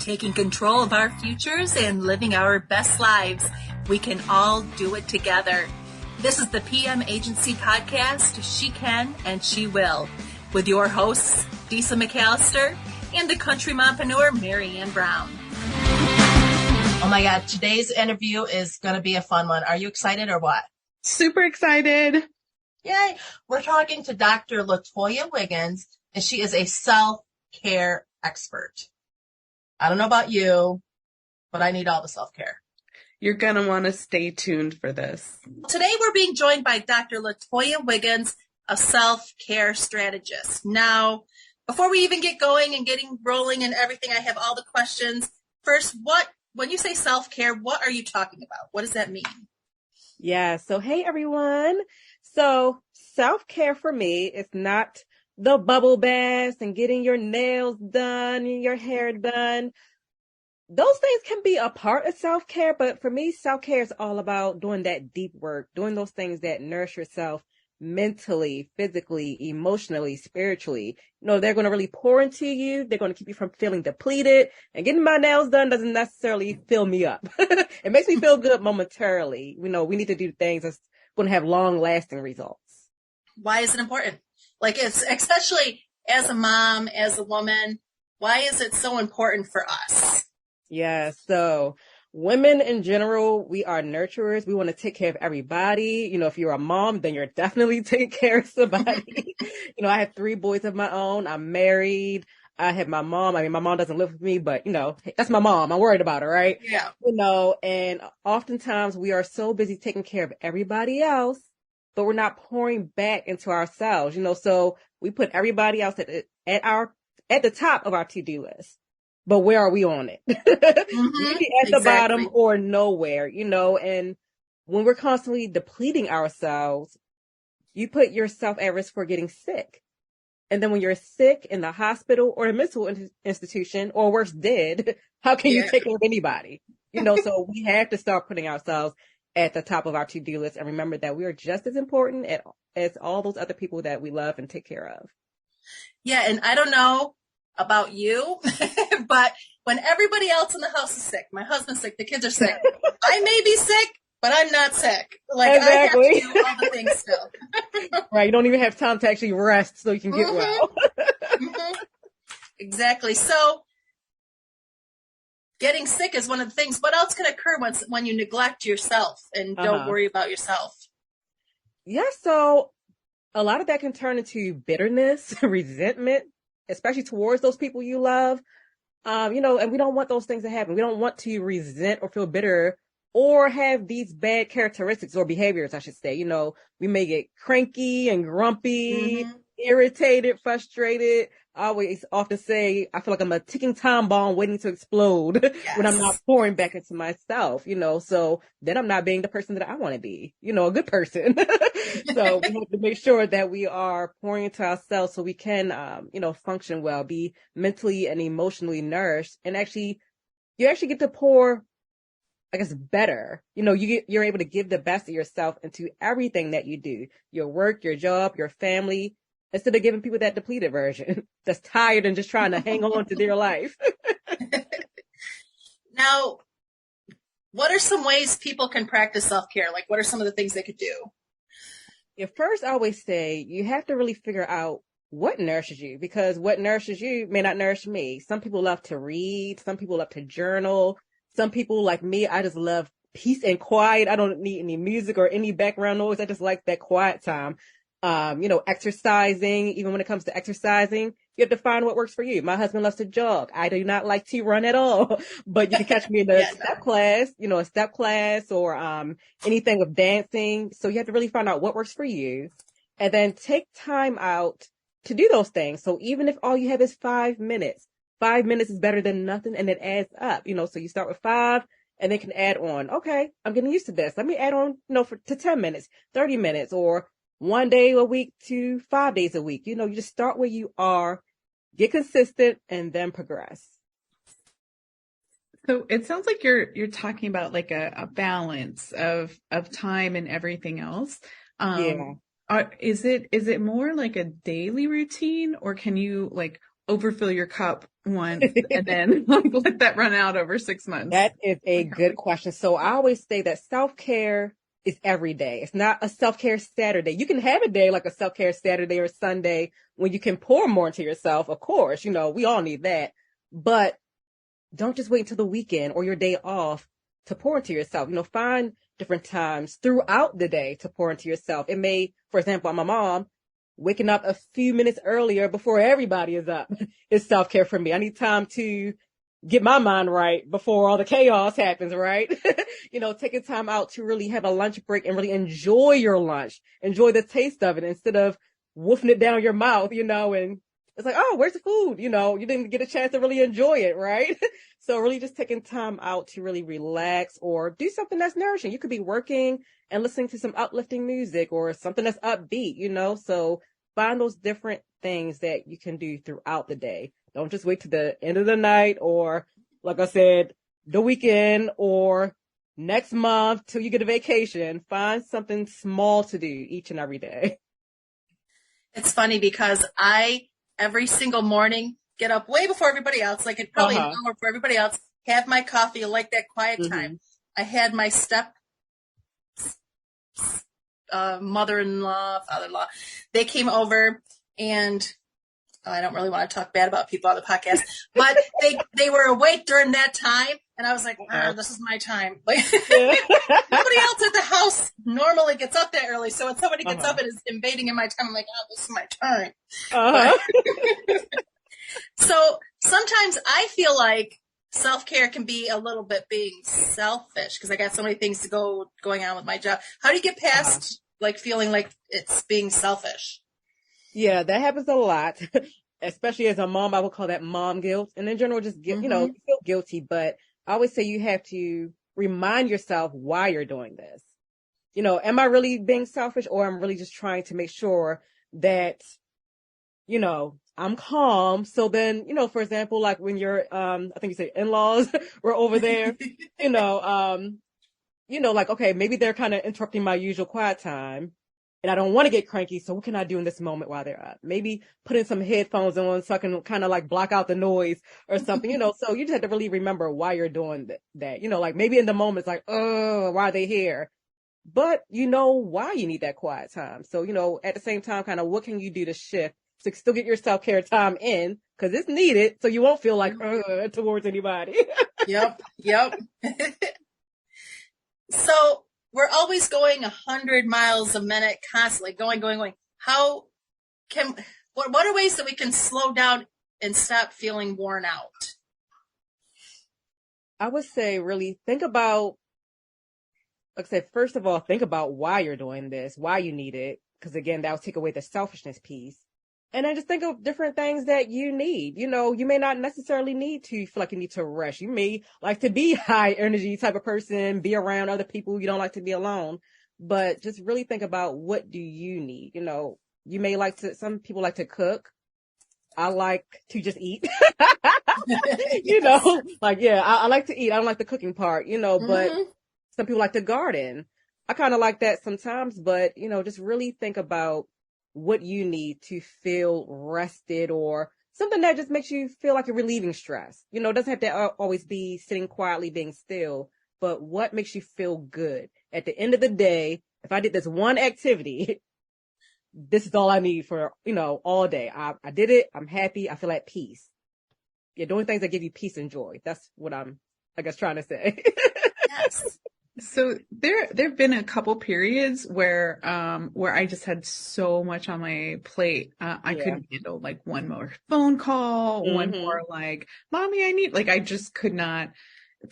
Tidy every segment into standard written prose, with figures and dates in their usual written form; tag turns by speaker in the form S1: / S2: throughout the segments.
S1: taking control of our futures and living our best lives. We can all do it together. This is the PM Agency podcast, She Can and She Will, with your hosts, Disa McAllister and the country mompreneur, Marianne Brown.
S2: Oh my God, today's interview is going to be a fun one. Are you excited or what?
S3: Super excited.
S2: Yay. We're talking to Dr. LaToya Wiggins, and she is a self-care expert. I don't know about you, but I need all the self-care.
S3: You're going to want to stay tuned for this.
S1: Today we're being joined by Dr. LaToya Wiggins, a self-care strategist. Now, before we even get going and getting rolling and everything, I have all the questions. First, when you say self-care, what are you talking about? What does that mean?
S4: Yeah. So, hey, everyone. So self-care for me is not the bubble baths and getting your nails done and your hair done. Those things can be a part of self-care, but for me, self-care is all about doing that deep work, doing those things that nourish yourself mentally, physically, emotionally, spiritually. You know, they're going to really pour into you. They're going to keep you from feeling depleted. And getting my nails done doesn't necessarily fill me up. It makes me feel good momentarily. You know, we need to do things that's going to have long-lasting results.
S1: Why is it important? Like, it's especially as a mom, as a woman, why is it so important for us?
S4: Yeah, so women in general, we are nurturers. We want to take care of everybody. You know, if you're a mom, then you're definitely taking care of somebody. You know, I have 3 boys of my own. I'm married. I have my mom. I mean, my mom doesn't live with me, but, you know, that's my mom. I'm worried about her, right?
S1: Yeah.
S4: You know, and oftentimes we are so busy taking care of everybody else, but we're not pouring back into ourselves, you know, so we put everybody else at the top of our to-do list. But where are we on it? Maybe at the bottom or nowhere, you know, and when we're constantly depleting ourselves, you put yourself at risk for getting sick. And then when you're sick in the hospital or a mental institution or worse, dead, how can you take care of anybody? You know, so we have to start putting ourselves at the top of our to-do list and remember that we are just as important as all those other people that we love and take care of.
S1: Yeah, and I don't know about you, but when everybody else in the house is sick, my husband's sick, the kids are sick, I may be sick, but I'm not sick. Like, exactly. I have to do all the things still.
S4: Right, you don't even have time to actually rest so you can get well.
S1: Exactly. So getting sick is one of the things. What else can occur when you neglect yourself and don't worry about yourself?
S4: Yeah, so a lot of that can turn into bitterness, resentment, especially towards those people you love. You know, and we don't want those things to happen. We don't want to resent or feel bitter or have these bad characteristics or behaviors, I should say. You know, we may get cranky and grumpy, irritated, frustrated. I always often say, I feel like I'm a ticking time bomb waiting to explode when I'm not pouring back into myself, you know, so then I'm not being the person that I want to be, you know, a good person. So we have to make sure that we are pouring into ourselves so we can, you know, function well, be mentally and emotionally nourished, and you actually get to pour, I guess, better. You know, you're able to give the best of yourself into everything that you do, your work, your job, your family, instead of giving people that depleted version that's tired and just trying to hang on to their life.
S1: Now, what are some ways people can practice self-care? Like, what are some of the things they could do?
S4: Yeah, first, I always say you have to really figure out what nourishes you, because what nourishes you may not nourish me. Some people love to read. Some people love to journal. Some people, like me, I just love peace and quiet. I don't need any music or any background noise. I just like that quiet time. You know, exercising, even when it comes to exercising, you have to find what works for you. My husband loves to jog. I do not like to run at all, but you can catch me in a step class, you know, a step class or, anything with dancing. So you have to really find out what works for you and then take time out to do those things. So even if all you have is 5 minutes is better than nothing, and it adds up, you know, so you start with 5 and then can add on. Okay, I'm getting used to this. Let me add on, you know, to 10 minutes, 30 minutes, or 1 day a week to 5 days a week. You know, you just start where you are, get consistent, and then progress.
S3: So it sounds like you're talking about like a balance of time and everything else. Is it more like a daily routine, or can you like overfill your cup once and then like let that run out over 6 months?
S4: That is a good question. So I always say that self-care is every day. It's not a self-care Saturday. You can have a day like a self-care Saturday or Sunday when you can pour more into yourself. Of course, we all need that. But don't just wait until the weekend or your day off to pour into yourself. Find different times throughout the day to pour into yourself. It may, for example, I'm a mom, waking up a few minutes earlier before everybody is up is self-care for me. I need time to get my mind right before all the chaos happens, right? Taking time out to really have a lunch break and really enjoy your lunch, enjoy the taste of it instead of woofing it down your mouth, and it's like, oh, where's the food? You didn't get a chance to really enjoy it, right? So really just taking time out to really relax or do something that's nourishing. You could be working and listening to some uplifting music or something that's upbeat, so find those different things that you can do throughout the day. Don't just wait to the end of the night or, like I said, the weekend or next month till you get a vacation. Find something small to do each and every day.
S2: It's funny because I, every single morning, get up way before everybody else, like probably an hour before everybody else, have my coffee, I like that quiet time. I had my mother-in-law, father-in-law, they came over and I don't really want to talk bad about people on the podcast, but they were awake during that time. And I was like, this is my time. Like, nobody else at the house normally gets up that early. So when somebody gets up and is invading in my time, I'm like, oh, this is my time. So sometimes I feel like self-care can be a little bit being selfish because I got so many things going on with my job. How do you get past like feeling like it's being selfish?
S4: Yeah, that happens a lot, especially as a mom. I would call that mom guilt. And in general, just you feel guilty. But I always say you have to remind yourself why you're doing this. Am I really being selfish or I'm really just trying to make sure that, I'm calm. So then, for example, like when your, I think you say in-laws were over there, like, okay, maybe they're kind of interrupting my usual quiet time and I don't want to get cranky. So what can I do in this moment while they're up? Maybe put in some headphones on so I can kind of like block out the noise or something, so you just have to really remember why you're doing that, like maybe in the moment it's like, oh, why are they here? But why you need that quiet time. So, at the same time, kind of what can you do to shift to still get your self-care time in because it's needed so you won't feel like towards anybody. Yep.
S2: So we're always going 100 miles a minute, constantly going. What are ways that we can slow down and stop feeling worn out?
S4: I would say really think about, like I said, first of all, think about why you're doing this, why you need it. Because again, that will take away the selfishness piece. And then just think of different things that you need. You may not necessarily need to feel like you need to rush. You may like to be high energy type of person, be around other people. You don't like to be alone, but just really think about what do you need? You may some people like to cook. I like to just eat, I like to eat. I don't like the cooking part, but some people like to garden. I kind of like that sometimes, but just really think about what you need to feel rested or something that just makes you feel like you're relieving stress. It doesn't have to always be sitting quietly, being still, but what makes you feel good? At the end of the day, if I did this one activity, this is all I need for, all day. I did it. I'm happy. I feel at peace. Yeah, doing things that give you peace and joy. That's what I'm, I guess, trying to say.
S2: Yes.
S3: So there've been a couple periods where I just had so much on my plate. I couldn't handle like one more phone call, one more like, mommy, I need, like, I just could not.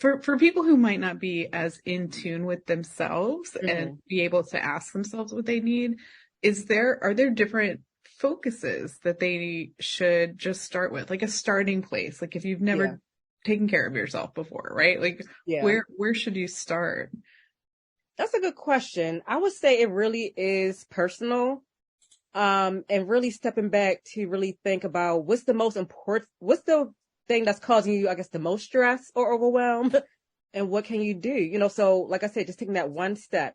S3: For people who might not be as in tune with themselves and be able to ask themselves what they need, are there different focuses that they should just start with, like a starting place? Like if you've never taken care of yourself before, right? Like where should you start?
S4: That's a good question. I would say it really is personal. And really stepping back to really think about what's the thing that's causing you, I guess, the most stress or overwhelm, and what can you do? So like I said, just taking that one step.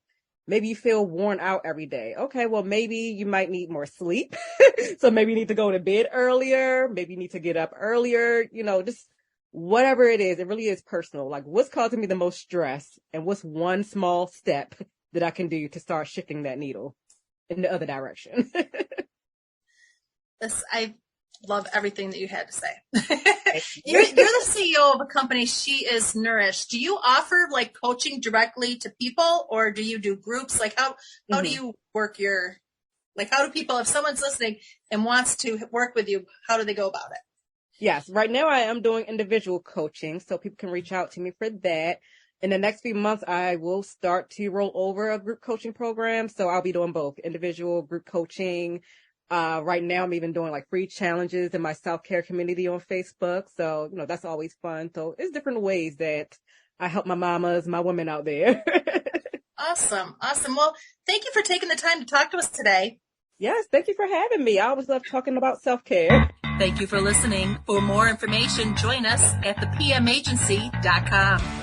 S4: Maybe you feel worn out every day. Okay, well, maybe you might need more sleep. So maybe you need to go to bed earlier. Maybe you need to get up earlier, just whatever it is. It really is personal. Like, what's causing me the most stress, and what's one small step that I can do to start shifting that needle in the other direction.
S2: I love everything that you had to say. You're the CEO of a company. She is Nourished. Do you offer like coaching directly to people, or do you do groups? Like how do you work how do people, if someone's listening and wants to work with you, how do they go about it?
S4: Yes. Right now I am doing individual coaching, so people can reach out to me for that. In the next few months, I will start to roll over a group coaching program. So I'll be doing both individual group coaching. Right now I'm even doing like free challenges in my self-care community on Facebook. So, that's always fun. So it's different ways that I help my mamas, my women out there.
S2: Awesome. Well, thank you for taking the time to talk to us today.
S4: Yes. Thank you for having me. I always love talking about self-care.
S1: Thank you for listening. For more information, join us at thepmagency.com.